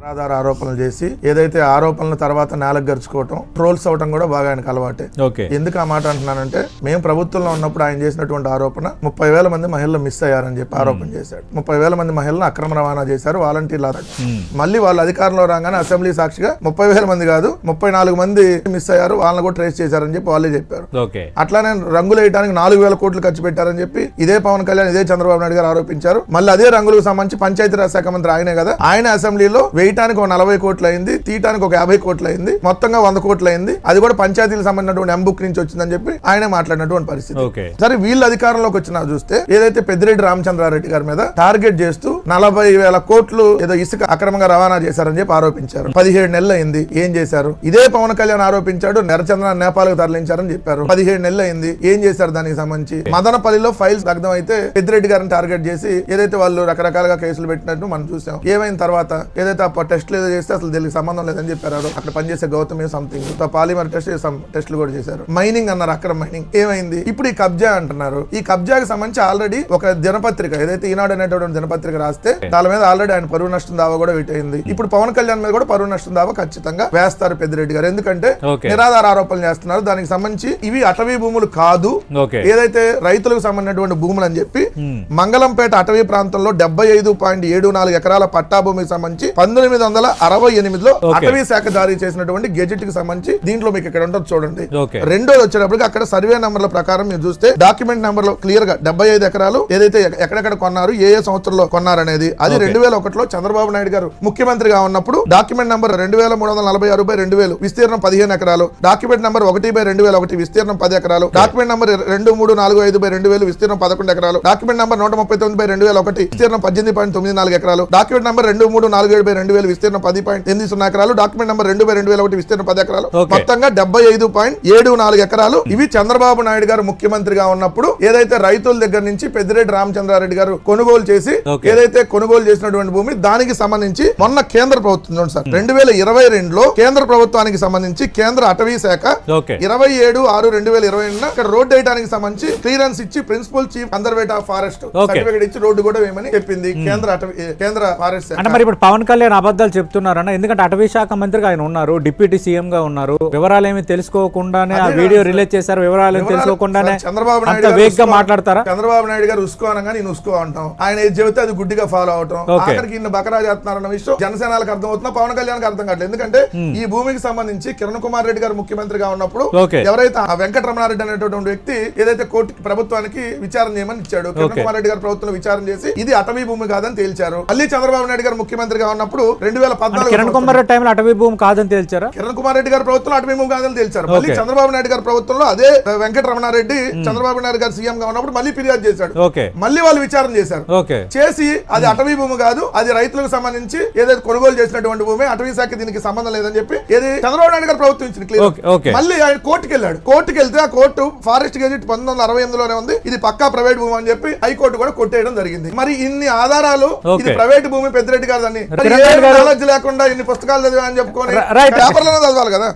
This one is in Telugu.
ఆధార ఆరోపణలు చేసి ఏదైతే ఆరోపణల తర్వాత నేలకు గరుచుకోవటం ట్రోల్స్ అవటం కూడా బాగా ఆయనకు అలవాటే. ఎందుకు ఆ మాట అంటున్నానంటే మేము ప్రభుత్వంలో ఉన్నప్పుడు ఆయన చేసినటువంటి ఆరోపణ 30,000 మంది మహిళలు మిస్ అయ్యారని చెప్పి ఆరోపణ చేశాడు. 30,000 మంది మహిళలను అక్రమ రవాణా చేశారు వాలంటీర్లు. మళ్ళీ వాళ్ళు అధికారంలో రాగానే అసెంబ్లీ సాక్షిగా 30,000 మంది కాదు 34 మంది మిస్ అయ్యారు, వాళ్ళని కూడా ట్రేస్ చేశారని చెప్పి వాళ్ళే చెప్పారు. అట్లానే రంగులు వేయడానికి 4,000 కోట్లు ఖర్చు పెట్టారని చెప్పి ఇదే పవన్ కళ్యాణ్ ఇదే చంద్రబాబు నాయుడు గారు ఆరోపించారు. మళ్ళీ అదే రంగులకు సంబంధించి పంచాయతీరాజ్ శాఖ మంత్రి ఆయనే కదా, ఆయన అసెంబ్లీలో వేయటానికి 40 కోట్లు అయింది, తీయటానికి 50 కోట్లు అయింది, మొత్తంగా 100 కోట్లు అయింది. అది కూడా పంచాయతీలకు సంబంధించినటువంటి ఎంబుక్ నుంచి వచ్చిందని చెప్పి ఆయన మాట్లాడినటువంటి పరిస్థితి. సరే వీళ్ళు అధికారంలోకి వచ్చినా చూస్తే ఏదైతే పెద్దిరెడ్డి రామచంద్రారెడ్డి గారి మీద టార్గెట్ చేస్తూ 40,000 కోట్లు ఏదో ఇసుక అక్రమంగా రవాణా చేశారని చెప్పి ఆరోపించారు. 17 నెలలు అయింది, ఏం చేశారు? ఇదే పవన్ కళ్యాణ్ ఆరోపించాడు నెరచంద్ర నేపాల్ కు తరలించారని చెప్పారు. 17 నెలలు అయింది, ఏం చేశారు? దానికి సంబంధించి మదనపల్లిలో ఫైల్స్ దగ్ధం అయితే పెద్దిరెడ్డి గారిని టార్గెట్ చేసి ఏదైతే వాళ్ళు రకరకాలుగా కేసులు పెట్టినట్టు మనం చూసాం. ఏమైన తర్వాత ఏదైతే టెస్ట్లు ఏదో చేస్తే అసలు దీనికి సంబంధం లేదని చెప్పారు. అక్కడ పనిచేసే గౌతమ్ సంథింగ్ పాలిమర్ టెస్ట్లు కూడా చేశారు. మైనింగ్ అన్నారు, అక్రమ మైనింగ్. ఏమైంది? ఇప్పుడు ఈ కబ్జా అంటున్నారు. ఈ కబ్జాకి సంబంధించి ఆల్రెడీ ఒక దినపత్రిక ఏదైతే ఈనాడు అనేటువంటి దినపత్రిక రాస్తే దాని మీద ఆల్రెడీ ఆయన పరువు నష్టం దావా కూడా పెట్టయింది. ఇప్పుడు పవన్ కళ్యాణ్ మీద కూడా పరువు నష్టం దావా ఖచ్చితంగా వేస్తారు పెద్దిరెడ్డి గారు. ఎందుకంటే నిరాధార ఆరోపణలు చేస్తున్నారు. దానికి సంబంధించి ఇవి అటవీ భూములు కాదు, ఏదైతే రైతులకు సంబంధించినటువంటి భూములు అని చెప్పి మంగళంపేట అటవీ ప్రాంతంలో 75.74 ఎకరాల పట్టా భూమికి సంబంధించి 1968లో అటవీ శాఖ జారీ చేసినటువంటి గెజెట్ కి సంబంధించి దీంట్లో మీకు ఇక్కడ ఉంటుంది చూడండి. రెండోది వచ్చేటప్పటికి అక్కడ సర్వే నంబర్ల ప్రకారం మీరు చూస్తే డాక్యుమెంట్ నెంబర్ లో క్లియర్ గా 75 ఎకరాలు ఏదైతే ఎక్కడెక్కడ కొన్నారు, ఏ సంవత్సరంలో కొన్నారనేది అది 2001లో చంద్రబాబు నాయుడు గారు ముఖ్యమంత్రిగా ఉన్నప్పుడు డాక్యుమెంట్ నంబర్ 2346/2000 విస్తీర్ణం 15 ఎకరాలు, డాక్యుమెంట్ నంబర్ 1/2001 విస్తీర్ణం 10 ఎకరాలు, డాక్యుమెంట్ నంబర్ 2345/2000 విస్తీర్ణం 11 ఎకరాలు, డాక్యుమెంట్ నంబర్ 139/2001 విస్తీర్ణం 18.94 ఎకరాలు, డాక్యుమెంట్ నంబర్ 2347/2000 విస్తీర్ణం 10.80 ఎకరాలు, డాక్యుమెంట్ నంబర్ 2/2001 విస్తీర్ణం 10 ఎకరాలు, మొత్తంగా 75.74 ఎకరాలు. ఇవి చంద్రబాబు నాయుడు గారు ముఖ్యమంత్రిగా ఉన్నప్పుడు ఏదైతే రైతుల దగ్గర నుంచి పెద్దిరెడ్డి రామచంద్రారెడ్డి గారు కొనుగోలు చేసి ఏదైతే కొనుగోలు చేసినటువంటి భూమి దానికి సంబంధించి మొన్న కేంద్ర ప్రభుత్వం సార్ 2022లో కేంద్ర ప్రభుత్వానికి సంబంధించి కేంద్ర అటవీ శాఖ 27/6/2022 ఇక్కడ రోడ్డు వేయడానికి సంబంధించి క్లియరెన్స్ ఇచ్చి principal chief conservator of forest certificate ఇచ్చి రోడ్డు కూడా వేయమని చెప్పింది కేంద్ర ఫారెస్ట్ శాఖ. అంటే మరి ఇప్పుడు పవన్ కళ్యాణ్ అబద్ధాలు చెప్తున్నారన్న, ఎందుకంటే అటవీ శాఖ మంత్రిగా ఆయన ఉన్నారు, డిప్యూటీ సీఎం గా ఉన్నారు, వివరాలు ఏమి తెలుసుకోకుండానే ఆ వీడియో రిలీజ్ చేశారు, వివరాలు తెలుసుకోకుండానే చంద్రబాబు నాయుడు వేగ్ గా మాట్లాడతారా? చంద్రబాబు నాయుడు గారు ఉసుకో అనగా నేను ఉసుకో అంటాం, ఆయన ఏది చెబితే అది గుడ్డిగా ఫాలో అవటం, ఆఖరికి ఇన్ని బకరా చేస్తున్నారన్న విషయం జనసేనలకు అర్థం అవుతున్నా, పవన్ కళ్యాణ్ అర్థం కావట్లేదు. ఎందుకంటే ఈ భూమికి సంబంధించి కిరణ్ కుమార్ రెడ్డి గారు ముఖ్యమంత్రిగా ఉన్నప్పుడు ఎవరైతే ఆ వెంకటరమణారెడ్డి అనేటువంటి వ్యక్తి ఏదైతే కోర్టు ప్రభుత్వానికి విచారణ చేయమని ఇచ్చాడు, కిరణ్ కుమార్ రెడ్డి గారు ప్రభుత్వం విచారణ చేసి ఇది అటవీ భూమి కాదని తేల్చారు. మళ్ళీ చంద్రబాబు నాయుడు గారు ముఖ్యమంత్రిగా ఉన్నప్పుడు 2014 కిరణ్ కుమార్ రెడ్డి టైంలో అటవీ భూమి కాదని తేల్చారా? కిరణ్ కుమార్ రెడ్డి గారి ప్రభుత్వంలో అటవీ భూమి కాదని తేల్చారు. మళ్ళీ చంద్రబాబు నాయుడు గారి ప్రభుత్వంలో అదే వెంకటరమణారెడ్డి చంద్రబాబు నాయుడు గారు సీఎం గా ఉన్నప్పుడు మళ్ళీ ఫిర్యాదు చేశాడు. మళ్ళీ వాళ్ళు విచారణ చేశారు. చేసి అది అటవీ భూమి కాదు, అది రైతులకు సంబంధించి ఏదైతే కొనుగోలు చేసినటువంటి భూమి, అటవీ శాఖ దీనికి సంబంధం లేదని చెప్పి ఏది చంద్రబాబు నాయుడు గారు ప్రభుత్వం ఇచ్చింది క్లియర్. మళ్ళీ ఆయన కోర్టుకి వెళ్ళాడు. కోర్టుకి వెళ్తే ఆ కోర్టు ఫారెస్ట్ గెజెట్ 1968లోనే ఉంది, ఇది పక్కా ప్రైవేట్ భూమి అని చెప్పి హైకోర్టు కూడా కొట్టేయడం జరిగింది. మరి ఇన్ని ఆధారాలు ఇది ప్రైవేట్ భూమి పెద్దిరెడ్డి గారు నాలెడ్జ్ లేకుండా ఇన్ని పుస్తకాలు చదివా అని చెప్పుకొని పేపర్లోనే చదవాలి కదా.